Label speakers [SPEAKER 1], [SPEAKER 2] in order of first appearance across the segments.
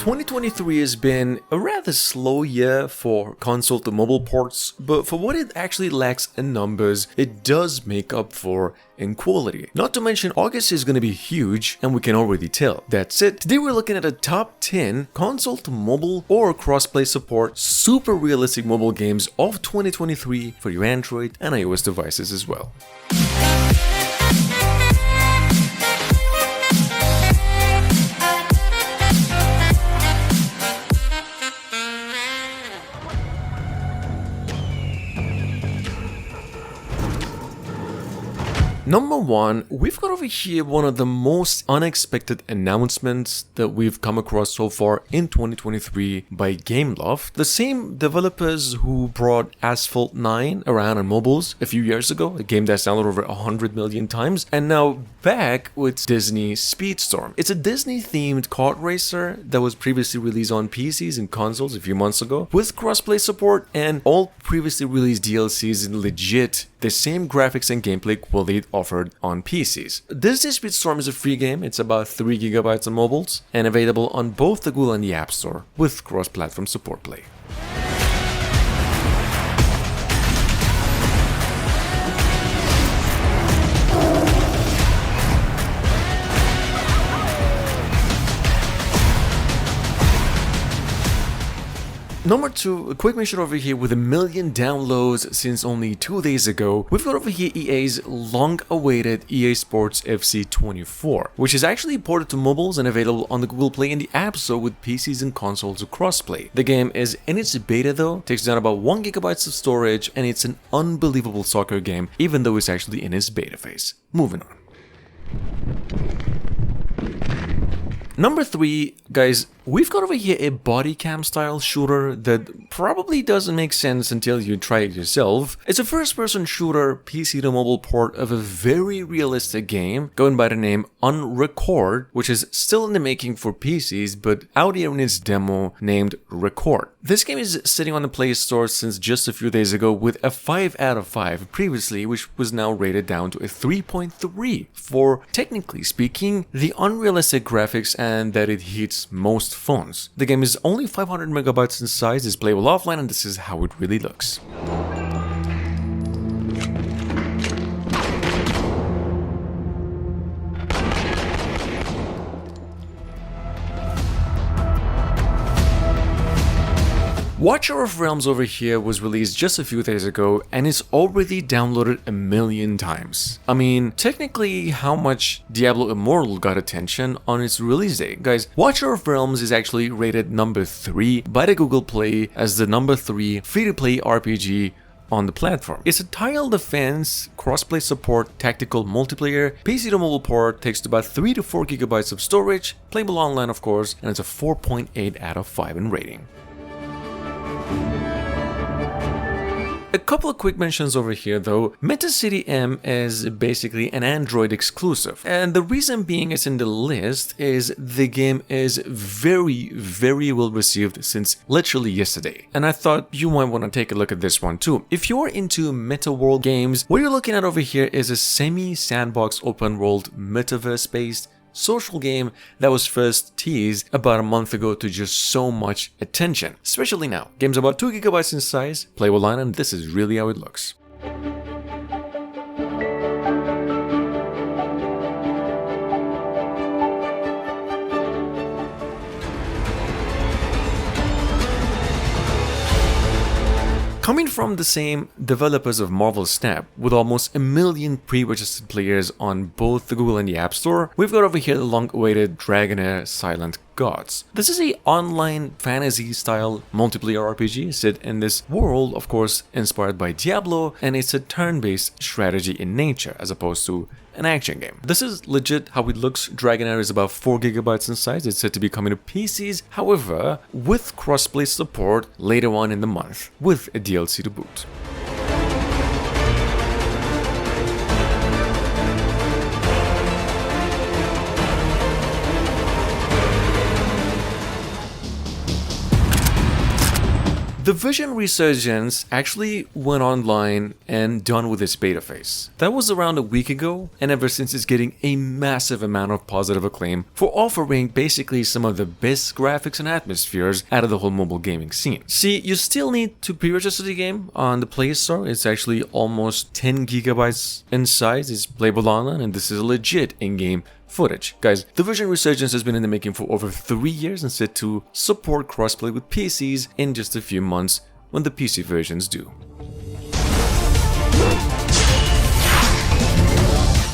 [SPEAKER 1] 2023 has been a rather slow year for console to mobile ports, but for what it actually lacks in numbers, it does make up for in quality. Not to mention, August is going to be huge, and we can already tell. That's it. Today we're looking at a top 10 console to mobile or crossplay support super realistic mobile games of 2023 for your Android and iOS devices as well. Number 1, we've got over here one of the most unexpected announcements that we've come across so far in 2023 by Gameloft, the same developers who brought Asphalt 9 around on mobiles a few years ago, a game that's downloaded over 100 million times, and now back with Disney Speedstorm. It's a Disney-themed kart racer that was previously released on PCs and consoles a few months ago, with crossplay support and all previously released DLCs in legit the same graphics and gameplay quality offered on PCs. Disney Speedstorm is a free game, it's about 3 GB on mobiles, and available on both the Google and the App Store, with cross-platform support play. Number 2, a quick mention over here with 1 million downloads since only 2 days ago. We've got over here EA's long-awaited EA Sports FC 24, which is actually ported to mobiles and available on the Google Play and the App Store with PCs and consoles crossplay. The game is in its beta though, takes down about 1 GB of storage, and it's an unbelievable soccer game, even though it's actually in its beta phase. Moving on. Number 3, guys, we've got over here a body cam style shooter that probably doesn't make sense until you try it yourself. It's a first-person shooter PC to mobile port of a very realistic game going by the name Unrecord, which is still in the making for PCs, but out here in its demo named Record. This game is sitting on the Play Store since just a few days ago with a 5 out of 5 previously, which was now rated down to a 3.3 for, technically speaking, the unrealistic graphics and that it hits most phones. The game is only 500 megabytes in size, is playable offline, and this is how it really looks. Watcher of Realms over here was released just a few days ago and it's already downloaded 1 million times. I mean, technically, how much Diablo Immortal got attention on its release date? Guys, Watcher of Realms is actually rated number 3 by the Google Play as the number 3 free-to-play RPG on the platform. It's a tile defense, crossplay support, tactical multiplayer, PC to mobile port, takes about 3 to 4 GB of storage, playable online of course, and it's a 4.8 out of 5 in rating. A couple of quick mentions over here though. Metacity M is basically an Android exclusive, and the reason being it's in the list is the game is very well received since literally yesterday, and I thought you might want to take a look at this one too. If you're into meta world games, what you're looking at over here is a semi-sandbox open world metaverse based social game that was first teased about a month ago to just so much attention, especially now. Game's about 2 GB in size, playable online, and this is really how it looks. Coming from the same developers of Marvel Snap, with almost 1 million pre-registered players on both the Google and the App Store, we've got over here the long-awaited Dragonair Silent Gods. This is a online fantasy-style multiplayer RPG set in this world, of course, inspired by Diablo, and it's a turn-based strategy in nature, as opposed to an action game. This is legit how it looks. Dragonair is about 4 GB in size. It's said to be coming to PCs, however, with crossplay support later on in the month, with a DLC to boot. Division Resurgence actually went online and done with its beta phase. That was around a week ago, and ever since it's getting a massive amount of positive acclaim for offering basically some of the best graphics and atmospheres out of the whole mobile gaming scene. See, you still need to pre-register the game on the Play Store. It's actually almost 10 gigabytes in size. It's playable online, and this is legit in-game footage. Guys, Division Resurgence has been in the making for over 3 years and set to support crossplay with PCs in just a few months when the PC versions do.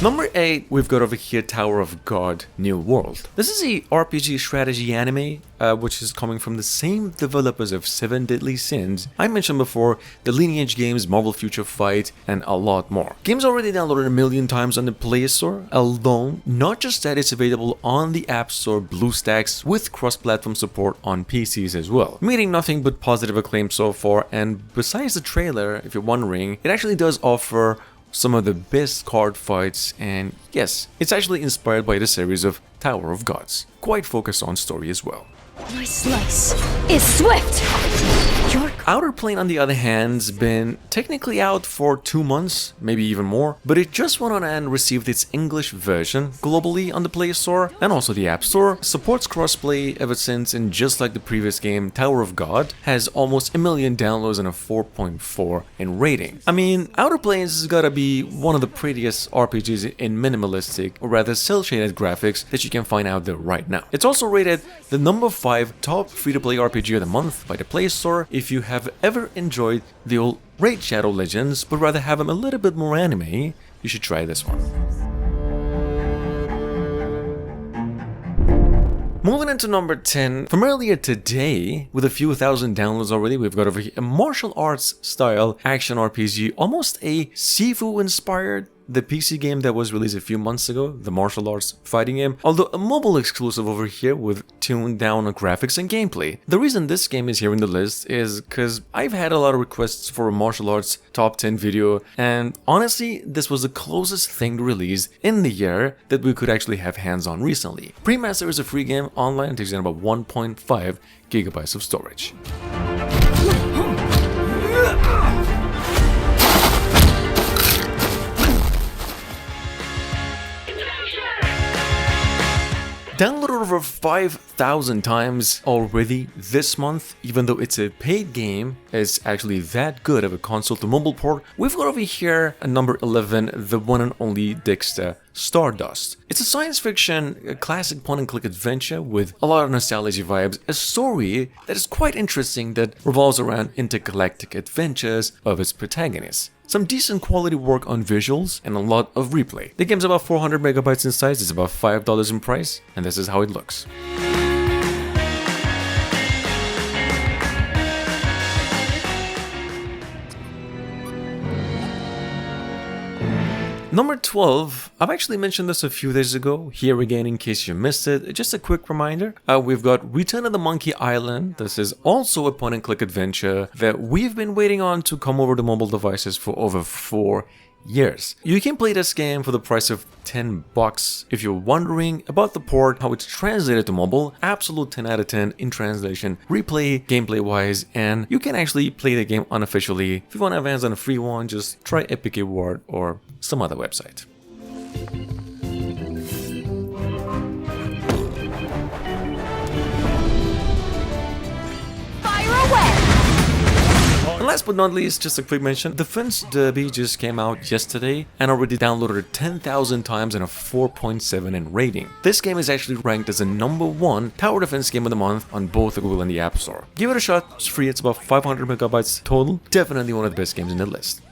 [SPEAKER 1] Number 8, we've got over here Tower of God New World. This is a RPG strategy anime, which is coming from the same developers of 7 Deadly Sins I mentioned before, the Lineage games, Marvel Future Fight, and a lot more. Game's already downloaded a million times on the Play Store alone. Not just that, it's available on the App Store, BlueStacks, with cross-platform support on PCs as well. Meeting nothing but positive acclaim so far, and besides the trailer, if you're wondering, it actually does offer some of the best card fights, and yes, it's actually inspired by the series of Tower of Gods. Quite focused on story as well.
[SPEAKER 2] My slice is swift!
[SPEAKER 1] Outer Plane, on the other hand, has been technically out for 2 months, maybe even more, but it just went on and received its English version globally on the Play Store and also the App Store. Supports crossplay ever since, and just like the previous game, Tower of God has almost 1 million downloads and a 4.4 in rating. I mean, Outer Planes has gotta be one of the prettiest RPGs in minimalistic, or rather cel-shaded graphics that you can find out there right now. It's also rated the number 5 top free-to-play RPG of the month by the Play Store. If you have ever enjoyed the old Raid Shadow Legends, but rather have them a little bit more anime, you should try this one. Moving into number 10, from earlier today, with a few thousand downloads already, we've got over here a martial arts style action RPG, almost a Sifu inspired. The PC game that was released a few months ago, the martial arts fighting game, although a mobile exclusive over here with tuned down graphics and gameplay. The reason this game is here in the list is because I've had a lot of requests for a martial arts top 10 video, and honestly, this was the closest thing released in the year that we could actually have hands on recently. Pre-Master is a free game online, takes in about 1.5 gigabytes of storage. Downloaded over 5,000 times already this month. Even though it's a paid game, it's actually that good of a console to mobile port. We've got over here at number 11, the one and only Dexter Stardust. It's a science fiction, a classic point-and-click adventure with a lot of nostalgia vibes, a story that is quite interesting that revolves around intergalactic adventures of its protagonists. Some decent quality work on visuals and a lot of replay. The game's about 400 megabytes in size, it's about $5 in price, and this is how it looks. Number 12, I've actually mentioned this a few days ago, here again in case you missed it, just a quick reminder, we've got Return of the Monkey Island. This is also a point-and-click adventure that we've been waiting on to come over to mobile devices for over 4 years. You can play this game for the price of $10. If you're wondering about the port, how it's translated to mobile, absolute 10 out of 10 in translation, replay, gameplay wise, and you can actually play the game unofficially. If you want to have hands on a free one, just try Epic Reward or some other website. And last but not least, just a quick mention, Defense Derby just came out yesterday and already downloaded 10,000 times and a 4.7 in rating. This game is actually ranked as a number 1 tower defense game of the month on both the Google and the App Store. Give it a shot, it's free, it's about 500 megabytes total, definitely one of the best games in the list.